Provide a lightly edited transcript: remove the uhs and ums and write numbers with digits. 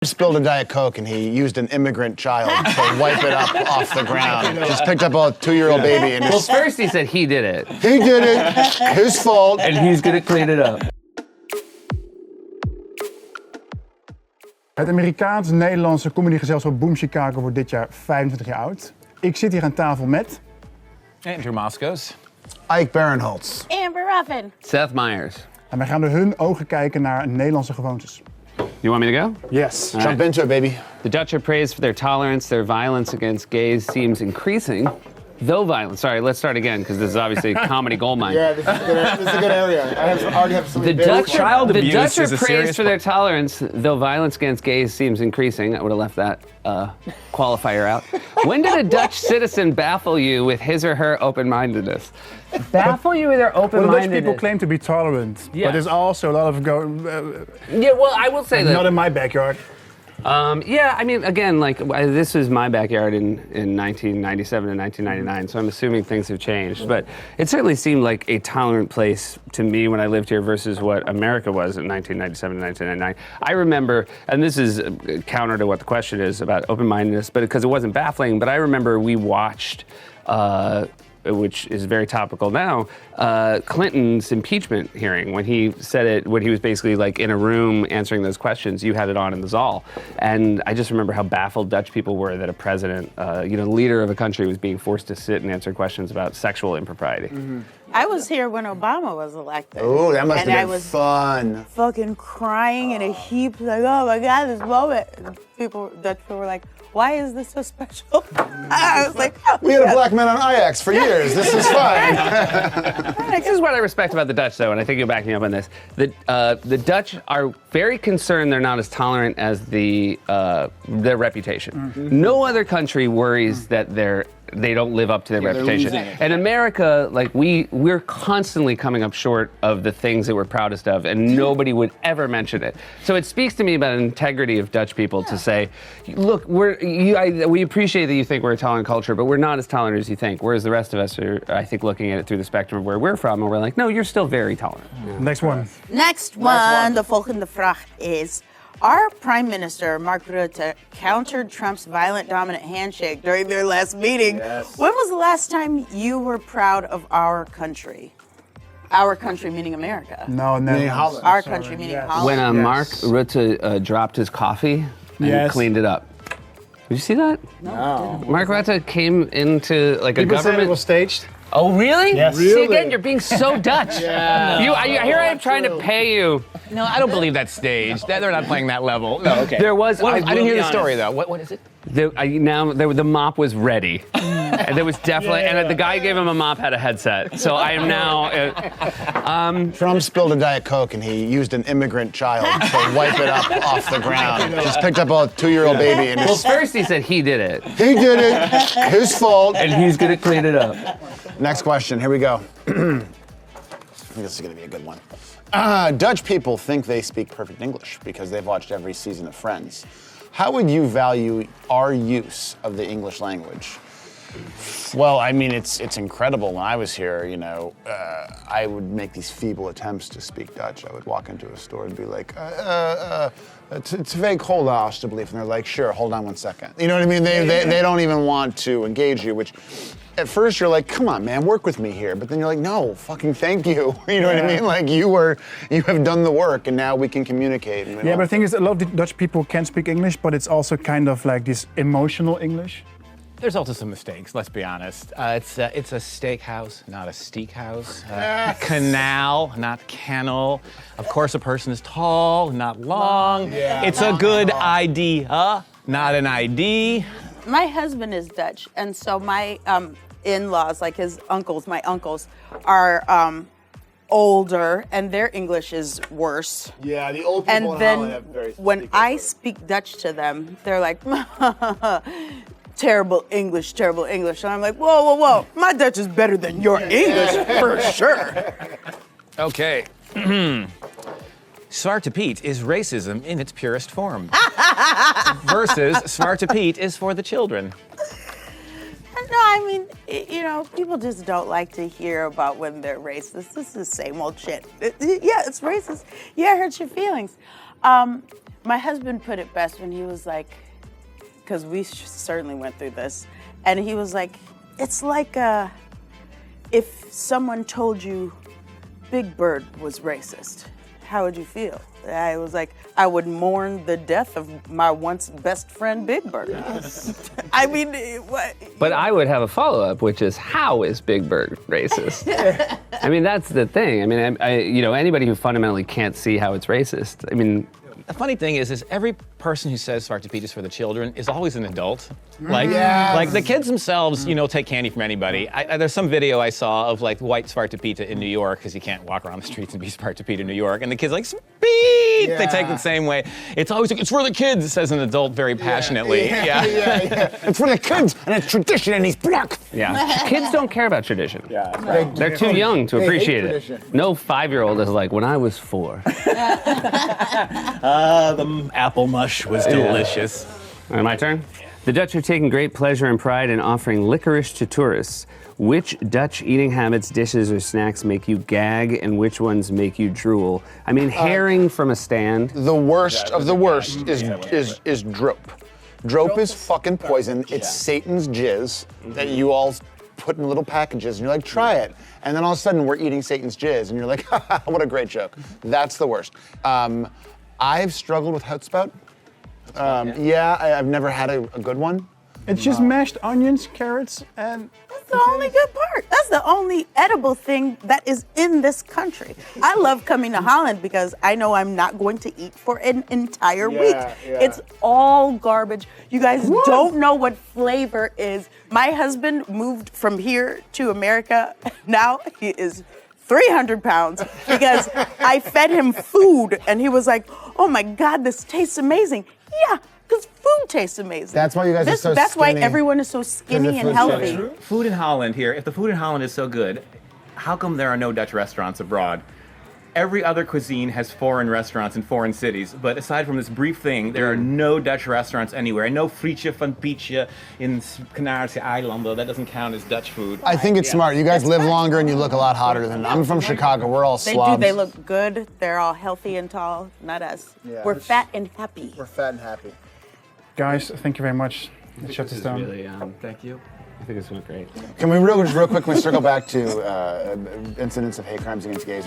Spilled a Diet Coke and he used an immigrant child to wipe it up off the ground. Just picked up a 2-year-old baby and Well, just... first he said he did it. He did it. His fault. And he's gonna clean it up. Het Amerikaans-Nederlandse comedygezelschap Boom Chicago wordt dit jaar 25 jaar oud. Ik zit hier aan tafel met... Andrew Moskos. Ike Barinholtz. Amber Ruffin. Seth Myers. En wij gaan door hun ogen kijken naar Nederlandse gewoontes. You want me to go? Yes. All Jump right. into it, baby. The Dutch are praised for their tolerance. Their violence against gays seems increasing. Though violence, sorry, let's start again, because this is obviously a comedy goldmine. Yeah, this is a good area. I already have some The Dutch Child the abuse Dutch are is a praised serious for their tolerance, though violence against gays seems increasing. I would have left that qualifier out. When did a Dutch citizen baffle you with his or her open-mindedness? Baffle you with their Well, open-mindedness? Dutch people claim to be tolerant, Yes. but there's also a lot of Yeah, well, I will say that. not in my backyard. Yeah, I mean, again, like, this was my backyard in 1997 and 1999, so I'm assuming things have changed. But it certainly seemed like a tolerant place to me when I lived here versus what America was in 1997 and 1999. I remember, and this is counter to what the question is about open-mindedness, but because it wasn't baffling, but I remember we watched, which is very topical now, Clinton's impeachment hearing when he said it, when he was basically like in a room answering those questions. You had it on in the Zal. And I just remember how baffled Dutch people were that a president, the leader of a country was being forced to sit and answer questions about sexual impropriety. Mm-hmm. I was here when Obama was elected. Oh, that must and I have been was fun. fucking crying in a heap, like, oh my God, this moment. And Dutch people were like, why is this so special? I was like, oh, We had a black man on Ajax for years. This is fine. This is what I respect about the Dutch, though, and I think you'll back me up on this. The Dutch are very concerned they're not as tolerant as their reputation. Mm-hmm. No other country worries that they don't live up to their reputation. And America, like we're constantly coming up short of the things that we're proudest of, and nobody would ever mention it. So it speaks to me about the integrity of Dutch people to say, look, we appreciate that you think we're a tolerant culture, but we're not as tolerant as you think. Whereas the rest of us are, I think, looking at it through the spectrum of where we're from, and we're like, no, you're still very tolerant. Next one. Next one, de volgende vraag is... Our Prime Minister, Mark Rutte, countered Trump's violent, dominant handshake during their last meeting. Yes. When was the last time you were proud of our country? Our country meaning America. No, never. Holland. Our country meaning Holland. When Mark Rutte dropped his coffee and Yes. cleaned it up. Did you see that? No. Mark Rutte came into like a People said government. it was staged. Oh, really? Yes. See, Really? again, you're being so Dutch. Here I am trying to pay you. No, I don't believe that's staged. They're not playing that level. No, okay. There was. I will didn't hear be the story honest. though. What is it? The mop was ready. And there was definitely, and the guy who gave him a mop had a headset. So I am now. Trump spilled a Diet Coke and he used an immigrant child to wipe it up off the ground. Just picked up a 2-year-old baby and Well, just... first he said he did it. He did it. His fault. And he's gonna clean it up. Next question. Here we go. I think this is going to be a good one. Dutch people think they speak perfect English because they've watched every season of Friends. How would you value our use of the English language? Well, I mean, it's incredible. When I was here, I would make these feeble attempts to speak Dutch. I would walk into a store and be like, twee cola alsjeblieft. And they're like, sure, hold on one second. You know what I mean? They don't even want to engage you, which at first you're like, come on, man, work with me here. But then you're like, no, fucking thank you. You know what I mean? Like you have done the work and now we can communicate. Yeah, but the thing is, a lot of Dutch people can speak English, but it's also kind of like this emotional English. There's also some mistakes. Let's be honest. It's a steakhouse, not a steak house. Canal, not kennel. Of course, a person is tall, not long. Yeah. It's a good idea, not an ID. My husband is Dutch, and so my in-laws, like his uncles, my uncles, are older, and their English is worse. Yeah, the old people And in Holland then have very when I speak Dutch to them, they're like, terrible English, terrible English. And I'm like, whoa, whoa, whoa, my Dutch is better than your English, for sure. Okay. Zwarte Piet is racism in its purest form. Versus Zwarte Piet is for the children. No, I mean, people just don't like to hear about when they're racist. This is the same old shit. Yeah, it's racist. Yeah, it hurts your feelings. My husband put it best when he was like, because we certainly went through this, and he was like, it's like if someone told you Big Bird was racist, how would you feel? I was like, I would mourn the death of my once best friend, Big Bird. I mean, what? But I would have a follow-up, which is, how is Big Bird racist? I mean, that's the thing. I mean, anybody who fundamentally can't see how it's racist, I mean, The funny thing is every person who says Svarte Piet is for the children is always an adult. Like the kids themselves, take candy from anybody. There's some video I saw of like white Svarte Piet in New York, because you can't walk around the streets and be Svarte Piet in New York, and the kids like, speed! They take it the same way. It's always like, it's for the kids, says an adult very passionately. It's for the kids, and it's tradition, and he's black. Yeah. Kids don't care about tradition. They're too young to appreciate it. No 5-year-old is like, when I was 4. The apple mush was delicious. All right, my turn. The Dutch are taking great pleasure and pride in offering licorice to tourists. Which Dutch eating habits, dishes, or snacks make you gag, and which ones make you drool? I mean, herring from a stand. The worst of the worst is droop. Droop is fucking poison. It's Satan's jizz that you all put in little packages, and you're like, try it. And then all of a sudden, we're eating Satan's jizz, and you're like, what a great joke. That's the worst. I've struggled with houtspelt. I've never had a good one. It's just mashed onions, carrots, and... That's the only good part. That's the only edible thing that is in this country. I love coming to Holland because I know I'm not going to eat for an entire week. It's all garbage. You guys don't know what flavor is. My husband moved from here to America. Now he is 300 pounds because I fed him food and he was like, oh my God, this tastes amazing. Yeah, because food tastes amazing. That's why you guys are so That's why skinny. everyone is so skinny and healthy. Food in Holland here, if the food in Holland is so good, how come there are no Dutch restaurants abroad? Every other cuisine has foreign restaurants in foreign cities, but aside from this brief thing, there are no Dutch restaurants anywhere. And no frietje van Pietje in Canarische Eilanden, that doesn't count as Dutch food. I think it's smart. You guys live longer and you look a lot hotter than I'm from Chicago. We're all They slobs. do. They look good. They're all healthy and tall. Not us. Yeah. We're fat and happy. We're fat and happy. Guys, thank you very much. Let's shut this down. Really, thank you. I think this went great. Can we real quick, we circle back to incidents of hate crimes against gays?